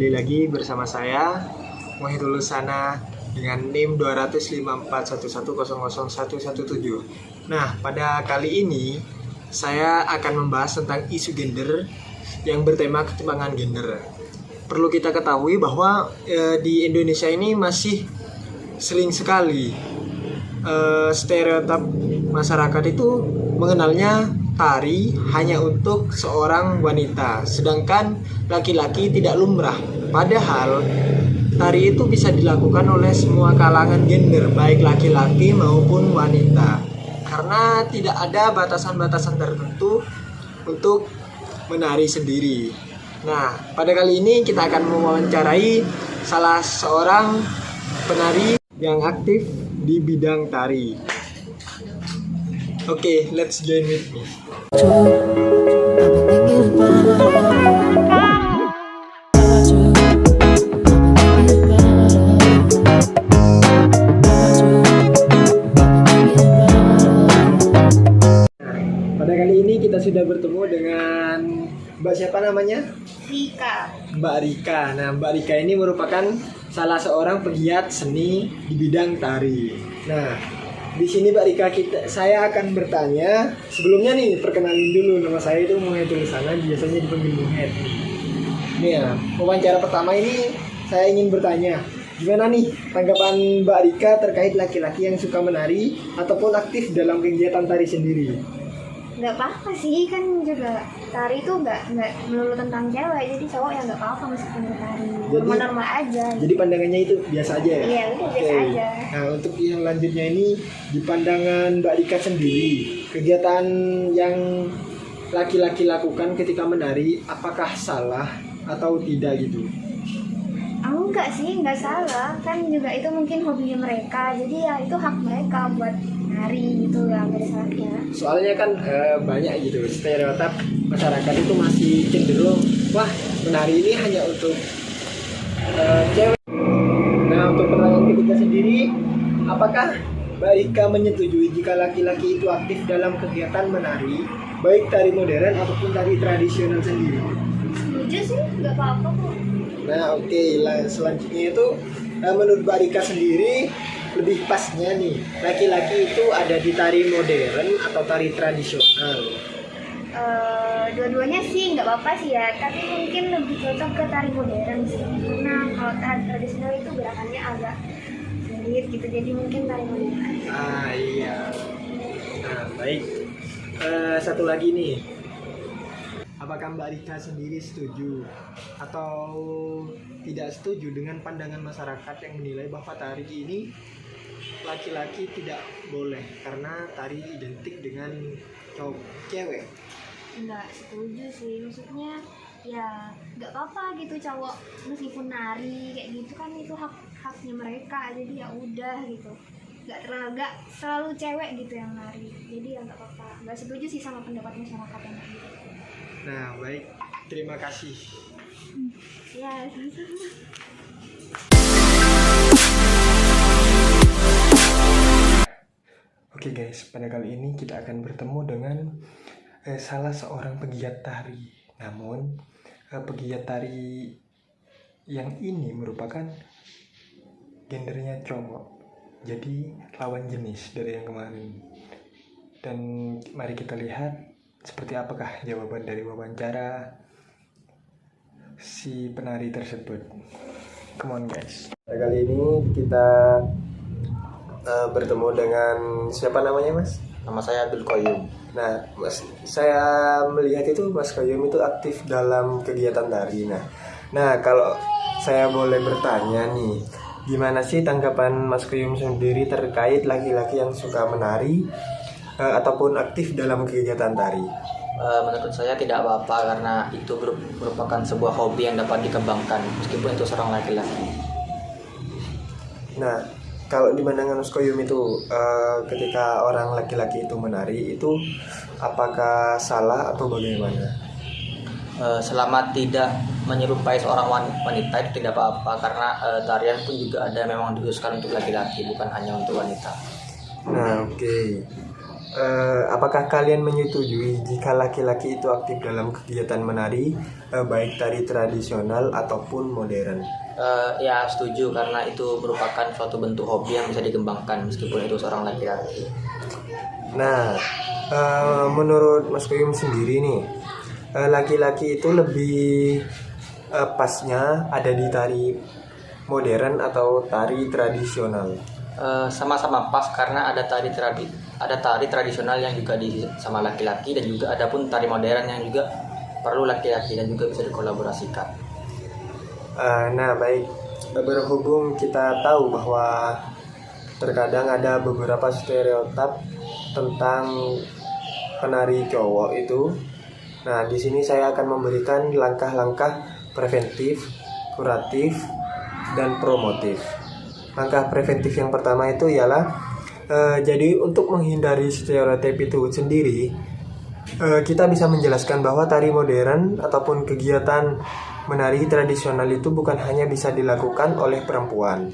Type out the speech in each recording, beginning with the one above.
kembali lagi bersama saya Muhyiddin Lusana dengan NIM 25411000117. Nah, pada kali ini saya akan membahas tentang isu gender yang bertema ketimpangan gender. Perlu kita ketahui bahwa di Indonesia ini masih sering sekali stereotip masyarakat itu mengenalnya tari hanya untuk seorang wanita, sedangkan laki-laki tidak lumrah. Padahal tari itu bisa dilakukan oleh semua kalangan gender, baik laki-laki maupun wanita, karena tidak ada batasan-batasan tertentu untuk menari sendiri. Nah, pada kali ini kita akan mewawancarai salah seorang penari yang aktif di bidang tari. Oke, let's join with me. Pada kali ini kita sudah bertemu dengan Mbak siapa namanya? Rika. Mbak Rika. Nah, Mbak Rika ini merupakan salah seorang pegiat seni di bidang tari. Nah, di sini Mbak Rika saya akan bertanya. Sebelumnya nih, perkenalin dulu, nama saya itu Muhyiddin Lusana, biasanya dipanggil Muhed. Nih ya, wawancara pertama ini saya ingin bertanya, gimana nih tanggapan Mbak Rika terkait laki-laki yang suka menari ataupun aktif dalam kegiatan tari sendiri? Nggak apa-apa sih, kan juga tari itu nggak melulu tentang cewek, jadi cowok ya nggak apa-apa meskipun bertari, normal aja. Jadi pandangannya itu biasa aja ya? Iya, itu biasa aja. Nah, untuk yang lanjutnya ini, di pandangan Mbak Rika sendiri, kegiatan yang laki-laki lakukan ketika menari, apakah salah atau tidak gitu? Enggak sih, nggak salah, kan juga itu mungkin hobinya mereka, jadi ya itu hak mereka buat nari gitu, ya nggak ada salahnya. Soalnya kan banyak gitu stereotip masyarakat itu masih cenderung, wah menari ini hanya untuk cewek. Nah, untuk pertanyaan ketiga sendiri, apakah Mbak Rika menyetujui jika laki-laki itu aktif dalam kegiatan menari, baik tari modern ataupun tari tradisional sendiri? Setuju sih, nggak apa-apa kok. Nah, oke. Selanjutnya itu menurut Mbak Rika sendiri, lebih pasnya nih, laki-laki itu ada di tari modern atau tari tradisional? Dua-duanya sih nggak apa-apa sih ya, tapi mungkin lebih cocok ke tari modern sih, karena kalau tari tradisional itu gerakannya agak sulit gitu, jadi mungkin tari modern aja. Iya. Nah, baik. Satu lagi nih, apakah Mbak Rika sendiri setuju atau tidak setuju dengan pandangan masyarakat yang menilai bahwa tari ini laki-laki tidak boleh karena tari identik dengan cewek? Nggak setuju sih, maksudnya ya nggak apa-apa gitu cowok meskipun nari kayak gitu, kan itu haknya mereka, jadi ya udah gitu, nggak selalu cewek gitu yang nari, jadi ya nggak apa-apa. Nggak setuju sih sama pendapat masyarakat yang kayak gitu. Nah, baik, terima kasih. Ya, sama-sama. Oke guys, pada kali ini kita akan bertemu dengan salah seorang pegiat tari. Namun pegiat tari yang ini merupakan gendernya cowok, jadi lawan jenis dari yang kemarin. Dan mari kita lihat seperti apakah jawaban dari wawancara si penari tersebut. Come on guys. Pada kali ini kita bertemu dengan siapa namanya, Mas? Nama saya Abdul Qayyum. Nah, Mas, saya melihat itu Mas Qayyum itu aktif dalam kegiatan tari. Nah, kalau saya boleh bertanya nih, gimana sih tanggapan Mas Qayyum sendiri terkait laki-laki yang suka menari ataupun aktif dalam kegiatan tari? Menurut saya tidak apa-apa, karena itu merupakan sebuah hobi yang dapat dikembangkan meskipun itu seorang laki-laki. Nah, kalau di pandangan Mas Qayyum itu ketika orang laki-laki itu menari itu apakah salah atau bagaimana? Selama tidak menyerupai seorang wanita itu tidak apa-apa, karena tarian pun juga ada memang dikhususkan untuk laki-laki, bukan hanya untuk wanita. Nah, oke. Apakah kalian menyetujui jika laki-laki itu aktif dalam kegiatan menari, baik tari tradisional ataupun modern? Ya setuju, karena itu merupakan suatu bentuk hobi yang bisa dikembangkan meskipun itu seorang laki-laki. Nah, menurut Mas Kuyum sendiri nih, laki-laki itu lebih pasnya ada di tari modern atau tari tradisional? Sama-sama pas, karena ada tari tradisional yang juga sama laki-laki, dan juga ada pun tari modern yang juga perlu laki-laki dan juga bisa dikolaborasikan. Nah, baik, berhubung kita tahu bahwa terkadang ada beberapa stereotip tentang penari cowok itu. Nah, di sini saya akan memberikan langkah-langkah preventif, kuratif, dan promotif. Langkah preventif yang pertama itu ialah jadi untuk menghindari stereotip itu sendiri, kita bisa menjelaskan bahwa tari modern ataupun kegiatan menari tradisional itu bukan hanya bisa dilakukan oleh perempuan,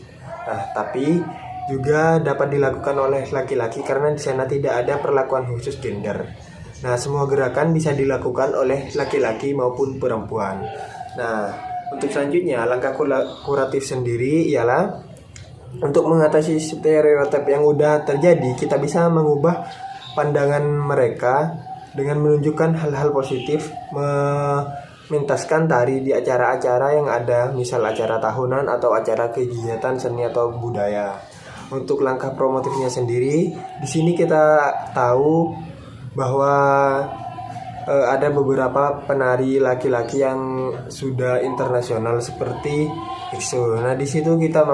tapi juga dapat dilakukan oleh laki-laki karena di sana tidak ada perlakuan khusus gender. Nah, semua gerakan bisa dilakukan oleh laki-laki maupun perempuan. Nah, untuk selanjutnya langkah kuratif sendiri ialah untuk mengatasi stereotip yang udah terjadi, kita bisa mengubah pandangan mereka dengan menunjukkan hal-hal positif, mementaskan tari di acara-acara yang ada, misal acara tahunan atau acara kegiatan seni atau budaya. Untuk langkah promotifnya sendiri, di sini kita tahu bahwa ada beberapa penari laki-laki yang sudah internasional seperti EXO. Nah, di situ kita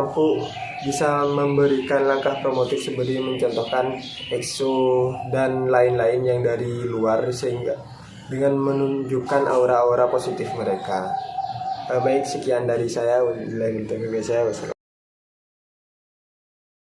bisa memberikan langkah promotif seperti mencontohkan EXO dan lain-lain yang dari luar, sehingga dengan menunjukkan aura-aura positif mereka. Baik, sekian dari saya.